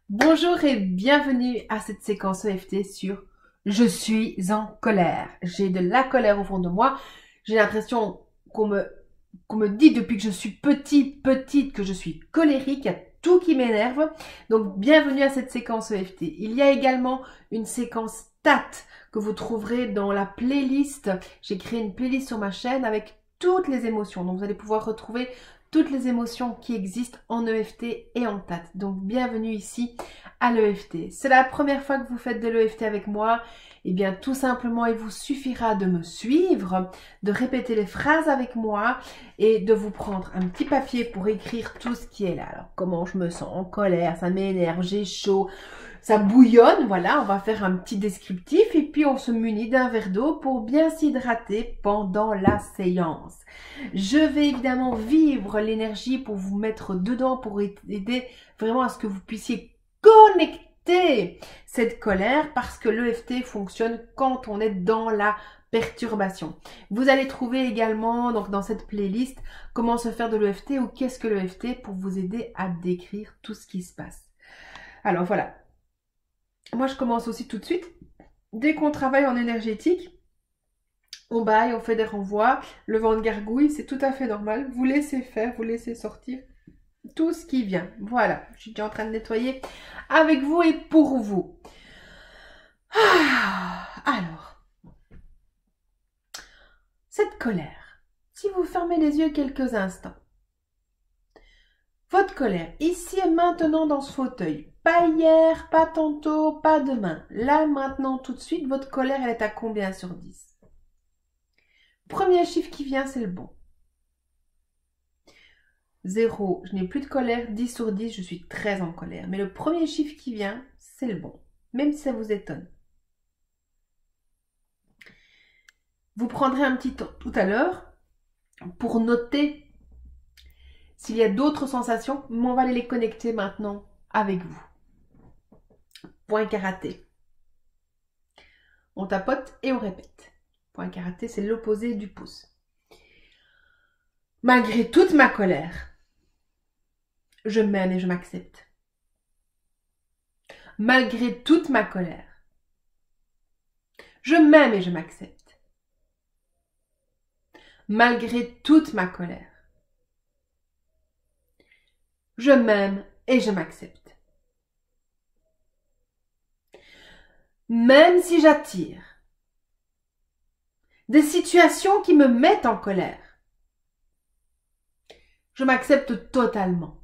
Bonjour et bienvenue à cette séquence EFT sur Je suis en colère. J'ai de la colère au fond de moi. J'ai l'impression qu'on me dit depuis que je suis petite que je suis colérique. Il y a tout qui m'énerve. Donc bienvenue à cette séquence EFT. Il y a également une séquence TAT que vous trouverez dans la playlist. J'ai créé une playlist sur ma chaîne avec toutes les émotions. Donc vous allez pouvoir retrouver toutes les émotions qui existent en EFT et en TAT. Donc bienvenue ici à l'EFT. C'est la première fois que vous faites de l'EFT avec moi. Eh bien tout simplement il vous suffira de me suivre, de répéter les phrases avec moi et de vous prendre un petit papier pour écrire tout ce qui est là. Alors comment je me sens en colère, ça m'énerve, j'ai chaud, ça bouillonne, voilà, on va faire un petit descriptif et puis on se munit d'un verre d'eau pour bien s'hydrater pendant la séance. Je vais évidemment vivre l'énergie pour vous mettre dedans, pour aider vraiment à ce que vous puissiez connecter cette colère parce que l'EFT fonctionne quand on est dans la perturbation. Vous allez trouver également donc dans cette playlist comment se faire de l'EFT ou qu'est-ce que l'EFT pour vous aider à décrire tout ce qui se passe. Alors voilà, moi je commence aussi tout de suite. Dès qu'on travaille en énergétique, on baille, on fait des renvois, le vent de gargouille, c'est tout à fait normal. Vous laissez faire, vous laissez sortir tout ce qui vient. Voilà, je suis déjà en train de nettoyer avec vous et pour vous. Alors, cette colère, si vous fermez les yeux quelques instants, votre colère, ici et maintenant dans ce fauteuil, pas hier, pas tantôt, pas demain, là, maintenant, tout de suite, votre colère, elle est à combien sur 10? Premier chiffre qui vient, c'est le bon. 0, je n'ai plus de colère. 10 sur 10, je suis très en colère. Mais le premier chiffre qui vient, c'est le bon. Même si ça vous étonne. Vous prendrez un petit temps tout à l'heure pour noter s'il y a d'autres sensations, mais on va aller les connecter maintenant avec vous. Point karaté. On tapote et on répète. Point karaté, c'est l'opposé du pouce. Malgré toute ma colère, je m'aime et je m'accepte. Malgré toute ma colère, je m'aime et je m'accepte. Malgré toute ma colère, je m'aime et je m'accepte. Même si j'attire des situations qui me mettent en colère, je m'accepte totalement.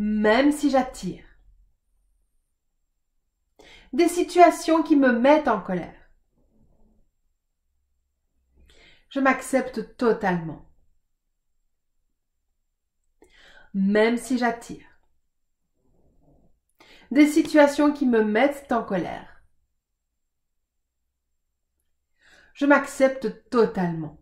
Même si j'attire des situations qui me mettent en colère, je m'accepte totalement. Même si j'attire des situations qui me mettent en colère, je m'accepte totalement.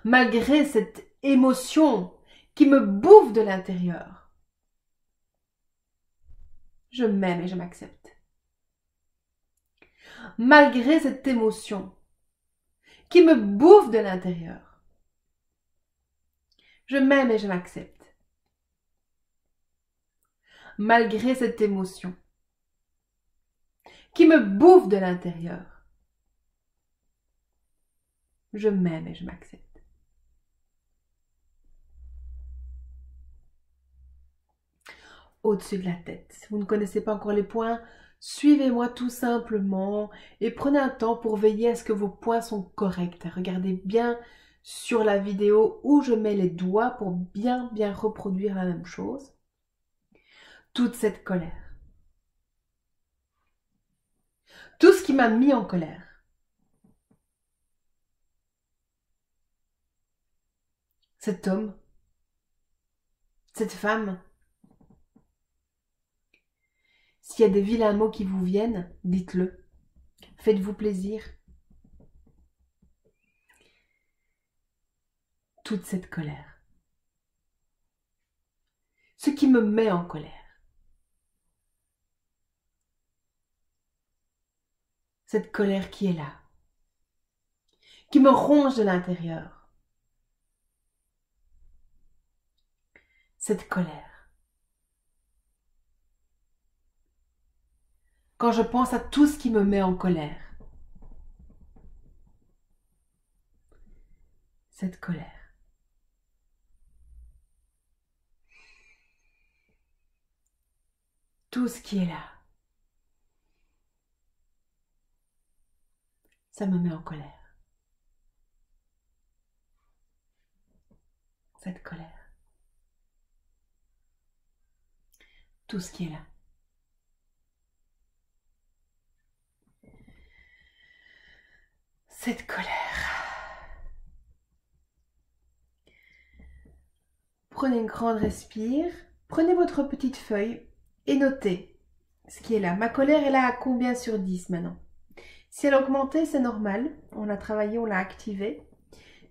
Malgré cette émotion qui me bouffe de l'intérieur, je m'aime et je m'accepte. Malgré cette émotion qui me bouffe de l'intérieur, je m'aime et je m'accepte. Malgré cette émotion qui me bouffe de l'intérieur, je m'aime et je m'accepte. Au-dessus de la tête. Si vous ne connaissez pas encore les points, suivez-moi tout simplement et prenez un temps pour veiller à ce que vos points sont corrects. Regardez bien sur la vidéo où je mets les doigts pour bien reproduire la même chose. Toute cette colère. Tout ce qui m'a mis en colère. Cet homme. Cette femme. S'il y a des vilains mots qui vous viennent, dites-le. Faites-vous plaisir. Toute cette colère. Ce qui me met en colère. Cette colère qui est là. Qui me ronge de l'intérieur. cette colère. Quand je pense à tout ce qui me met en colère, cette colère. Tout ce qui est là, ça me met en colère. Cette colère. Tout ce qui est là. Cette colère. Prenez une grande respire. Prenez votre petite feuille et notez ce qui est là. Ma colère est là à combien sur 10 maintenant? Si elle a augmenté, c'est normal. On l'a travaillé, on l'a activé.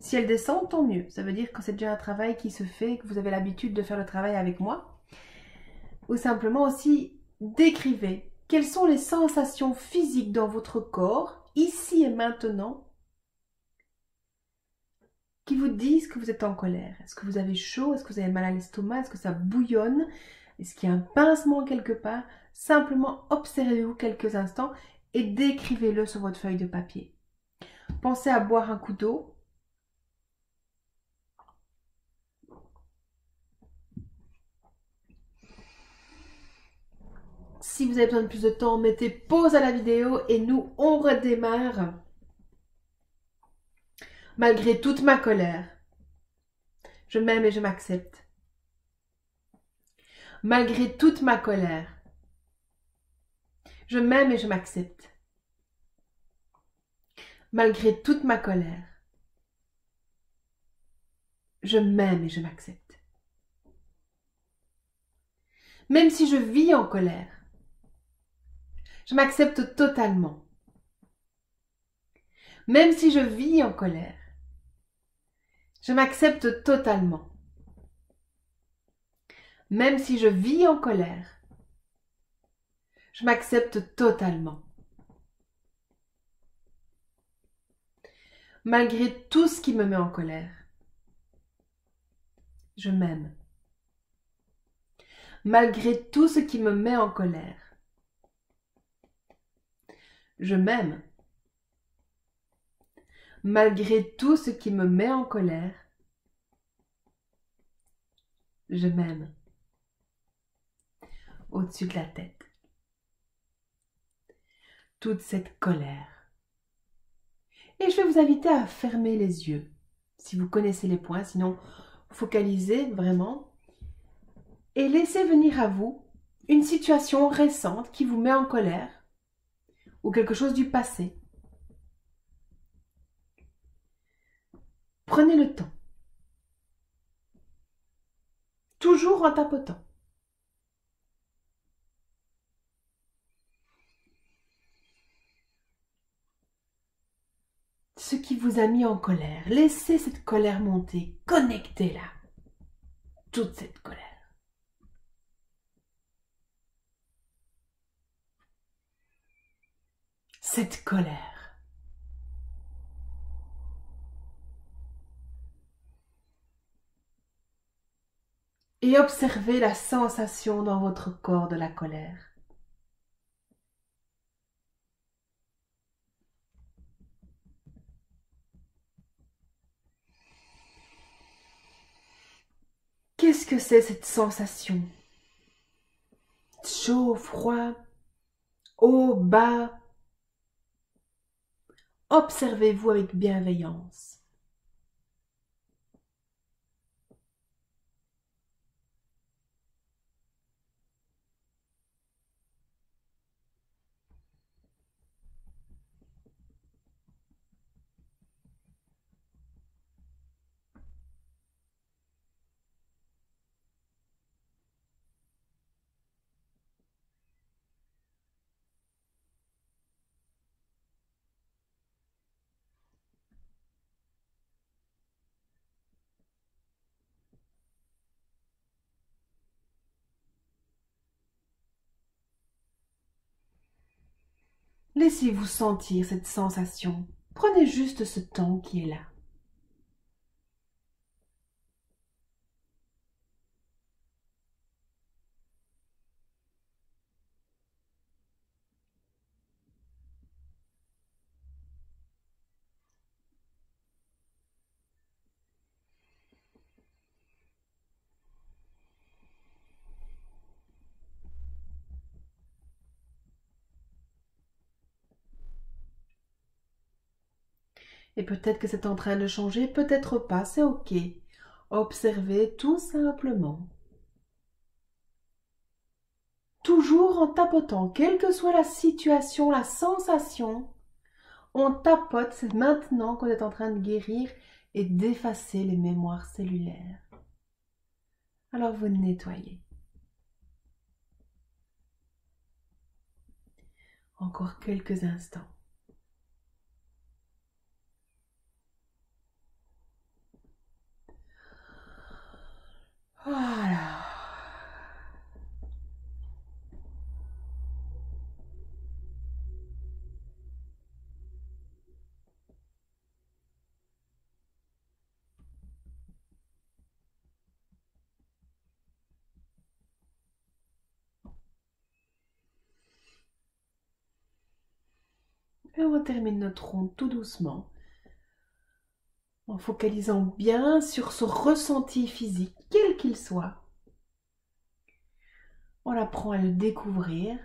Si elle descend, tant mieux. Ça veut dire que c'est déjà un travail qui se fait, que vous avez l'habitude de faire le travail avec moi. Ou simplement aussi, décrivez quelles sont les sensations physiques dans votre corps, ici et maintenant, qui vous disent que vous êtes en colère. Est-ce que vous avez chaud? Est-ce que vous avez mal à l'estomac? Est-ce que ça bouillonne? Est-ce qu'il y a un pincement quelque part? Simplement observez-vous quelques instants et décrivez-le sur votre feuille de papier. Pensez à boire un coup d'eau. Si vous avez besoin de plus de temps, mettez pause à la vidéo et nous, on redémarre. Malgré toute ma colère, je m'aime et je m'accepte. Malgré toute ma colère, je m'aime et je m'accepte. Malgré toute ma colère, je m'aime et je m'accepte. Même si je vis en colère, je m'accepte totalement. Même si je vis en colère, je m'accepte totalement. Même si je vis en colère, je m'accepte totalement. Malgré tout ce qui me met en colère, je m'aime. Malgré tout ce qui me met en colère, je m'aime. Malgré tout ce qui me met en colère, je m'aime. Au-dessus de la tête. Toute cette colère. Et je vais vous inviter à fermer les yeux, si vous connaissez les points, sinon focalisez vraiment et laissez venir à vous une situation récente qui vous met en colère ou quelque chose du passé. Prenez le temps. Toujours en tapotant. Ce qui vous a mis en colère, laissez cette colère monter, connectez-la. Toute cette colère. Cette colère. Et observez la sensation dans votre corps de la colère. Qu'est-ce que c'est cette sensation? Chaud, froid, haut, bas. Observez-vous avec bienveillance. Laissez-vous sentir cette sensation. Prenez juste ce temps qui est là. Et peut-être que c'est en train de changer, peut-être pas, c'est ok. Observez tout simplement. Toujours en tapotant, quelle que soit la situation, la sensation, on tapote, c'est maintenant qu'on est en train de guérir et d'effacer les mémoires cellulaires. Alors vous nettoyez. Encore quelques instants. Voilà. Et on termine notre ronde tout doucement, en focalisant bien sur ce ressenti physique, quel qu'il soit. On apprend à le découvrir.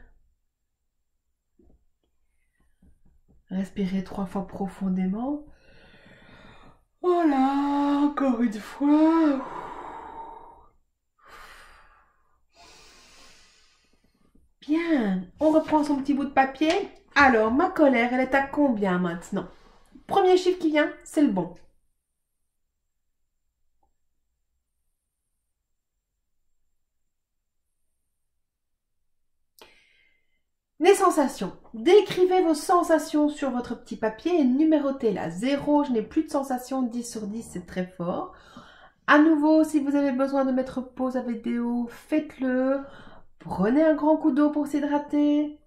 Respirez 3 fois profondément. Voilà, encore une fois. Bien, on reprend son petit bout de papier. Alors, ma colère, elle est à combien maintenant? Premier chiffre qui vient, c'est le bon. Les sensations. Décrivez vos sensations sur votre petit papier et numérotez-la. 0, je n'ai plus de sensations. 10 sur 10, c'est très fort. À nouveau, si vous avez besoin de mettre pause à vidéo, faites-le. Prenez un grand coup d'eau pour s'hydrater.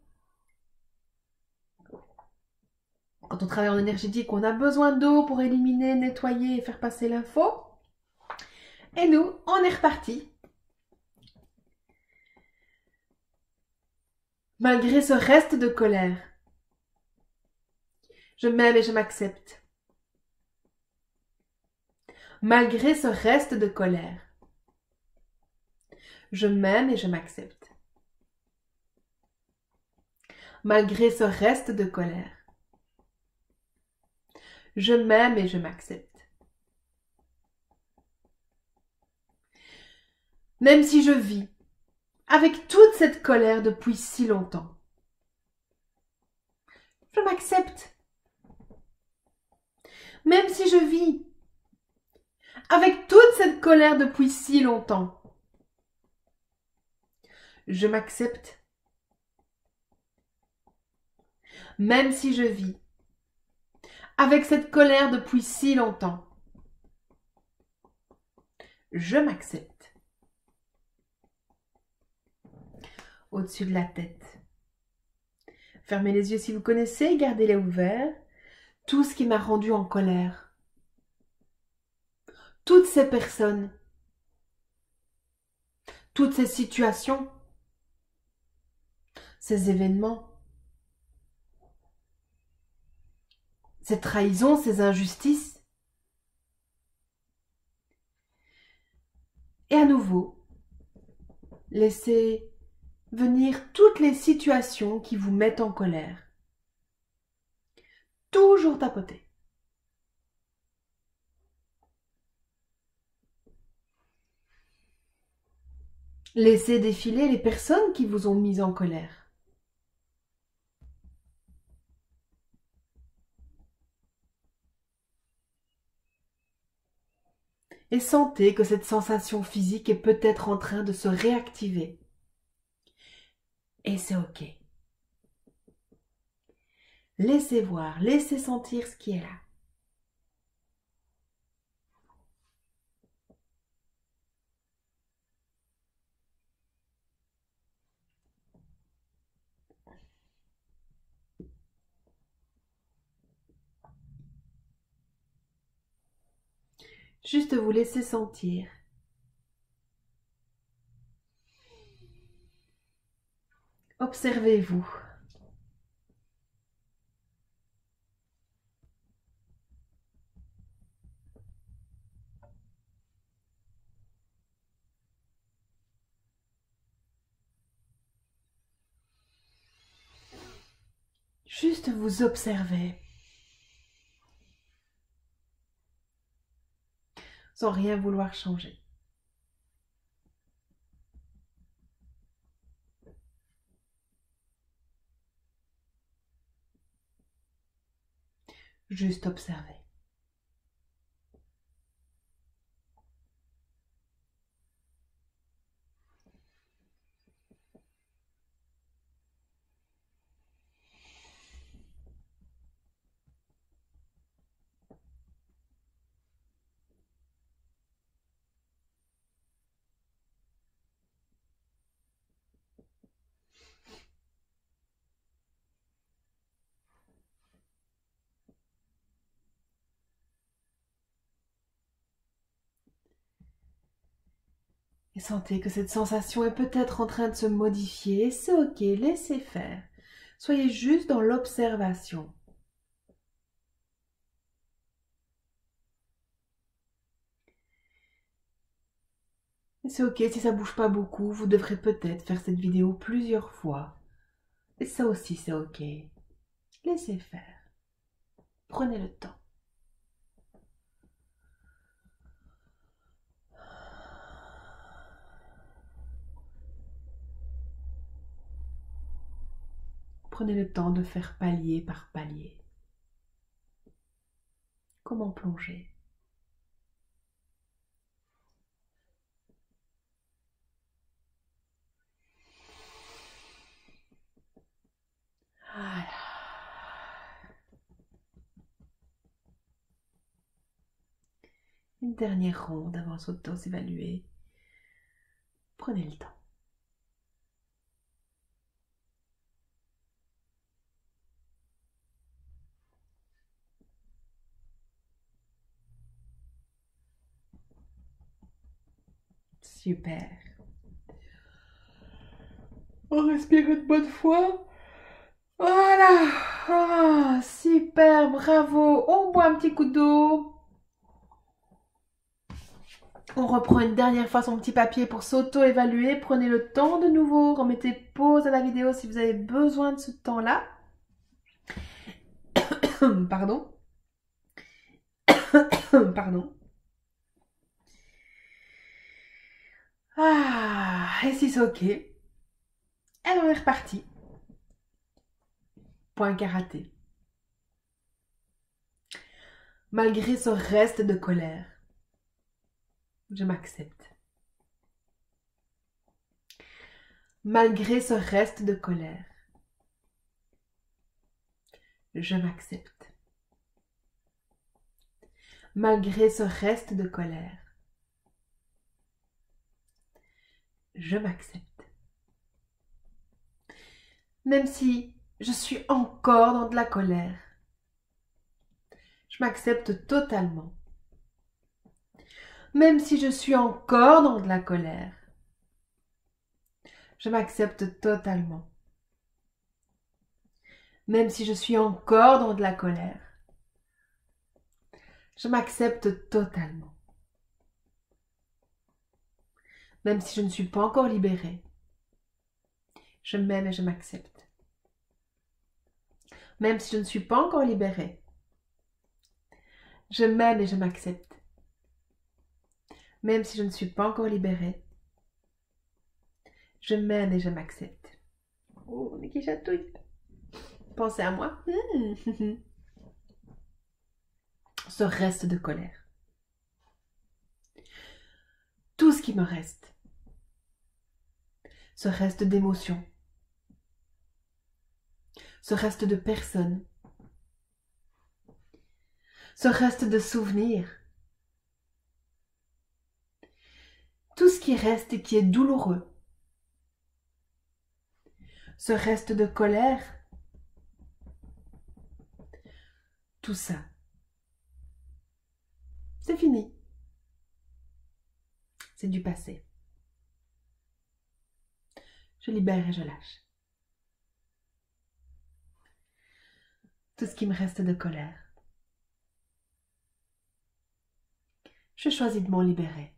Quand on travaille en énergétique, on a besoin d'eau pour éliminer, nettoyer et faire passer l'info. Et nous, on est reparti. Malgré ce reste de colère, je m'aime et je m'accepte. Malgré ce reste de colère, je m'aime et je m'accepte. Malgré ce reste de colère, je m'aime et je m'accepte. Même si je vis avec toute cette colère depuis si longtemps, je m'accepte. Même si je vis avec toute cette colère depuis si longtemps, je m'accepte. Même si je vis avec cette colère depuis si longtemps, je m'accepte. Au-dessus de la tête. Fermez les yeux si vous connaissez, gardez-les ouverts. Tout ce qui m'a rendu en colère. Toutes ces personnes. Toutes ces situations. Ces événements. Ces trahisons, ces injustices. Et à nouveau, laissez venir toutes les situations qui vous mettent en colère. Toujours tapoter. Laissez défiler les personnes qui vous ont mis en colère. Et sentez que cette sensation physique est peut-être en train de se réactiver. Et c'est ok. Laissez voir, laissez sentir ce qui est là. Juste vous laisser sentir. Observez-vous. Juste vous observez. sans rien vouloir changer. Juste observer. Et sentez que cette sensation est peut-être en train de se modifier. C'est ok, laissez faire. Soyez juste dans l'observation. Et c'est ok si ça bouge pas beaucoup. Vous devrez peut-être faire cette vidéo plusieurs fois. Et ça aussi c'est ok. Laissez faire. Prenez le temps. Prenez le temps de faire palier par palier. Comment plonger? Voilà. Une dernière ronde avant de s'évaluer. Prenez le temps. Super. On respire une bonne fois. Voilà. Ah, super, bravo. On boit un petit coup d'eau. On reprend une dernière fois son petit papier pour s'auto-évaluer. Prenez le temps de nouveau. Remettez pause à la vidéo si vous avez besoin de ce temps-là. Pardon. Pardon. Ah, et si c'est ok, alors on est reparti. Point karaté. Malgré ce reste de colère, je m'accepte. Malgré ce reste de colère, je m'accepte. Malgré ce reste de colère, je m'accepte. Même si je suis encore dans de la colère, je m'accepte totalement. Même si je suis encore dans de la colère, je m'accepte totalement. Même si je suis encore dans de la colère, je m'accepte totalement. Même si je ne suis pas encore libérée, je m'aime et je m'accepte. Même si je ne suis pas encore libérée, je m'aime et je m'accepte. Même si je ne suis pas encore libérée, je m'aime et je m'accepte. Oh, on est qui chatouille. Pensez à moi. Ce reste de colère. Tout ce qui me reste. Ce reste d'émotions. Ce reste de personnes. Ce reste de souvenirs. Tout ce qui reste et qui est douloureux. Ce reste de colère. Tout ça. C'est fini. C'est du passé. Je libère et je lâche. Tout ce qui me reste de colère. Je choisis de m'en libérer.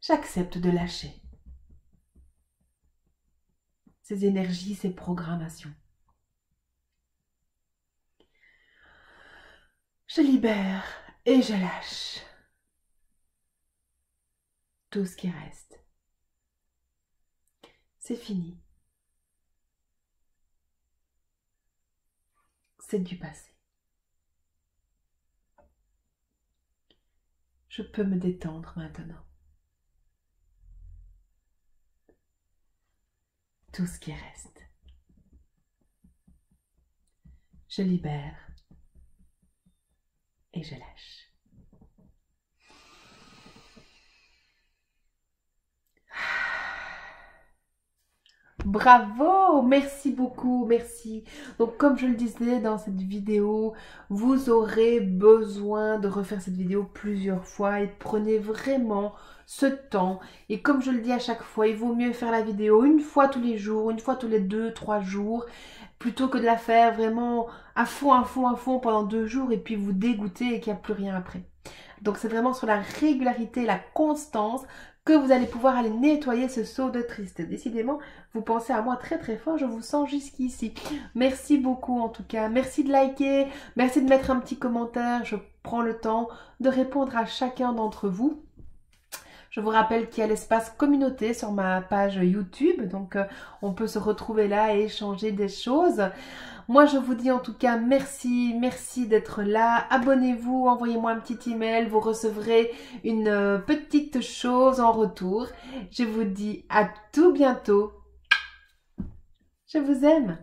J'accepte de lâcher ces énergies, ces programmations. Je libère Et je lâche tout ce qui reste. C'est fini. C'est du passé. Je peux me détendre maintenant. Tout ce qui reste. Je libère et je lâche. Bravo, merci beaucoup, merci. Donc comme je le disais dans cette vidéo, vous aurez besoin de refaire cette vidéo plusieurs fois et prenez vraiment ce temps. Et comme je le dis à chaque fois, il vaut mieux faire la vidéo une fois tous les jours, une fois tous les 2-3 jours, plutôt que de la faire vraiment à fond pendant 2 jours et puis vous dégoûter et qu'il n'y a plus rien après. Donc c'est vraiment sur la régularité, la constance que vous allez pouvoir aller nettoyer ce seau de tristesse. Décidément, vous pensez à moi très très fort, je vous sens jusqu'ici. Merci beaucoup en tout cas, merci de liker, merci de mettre un petit commentaire, je prends le temps de répondre à chacun d'entre vous. Je vous rappelle qu'il y a l'espace communauté sur ma page YouTube, donc on peut se retrouver là et échanger des choses. Moi, je vous dis en tout cas merci, merci d'être là. Abonnez-vous, envoyez-moi un petit email, vous recevrez une petite chose en retour. Je vous dis à tout bientôt. Je vous aime.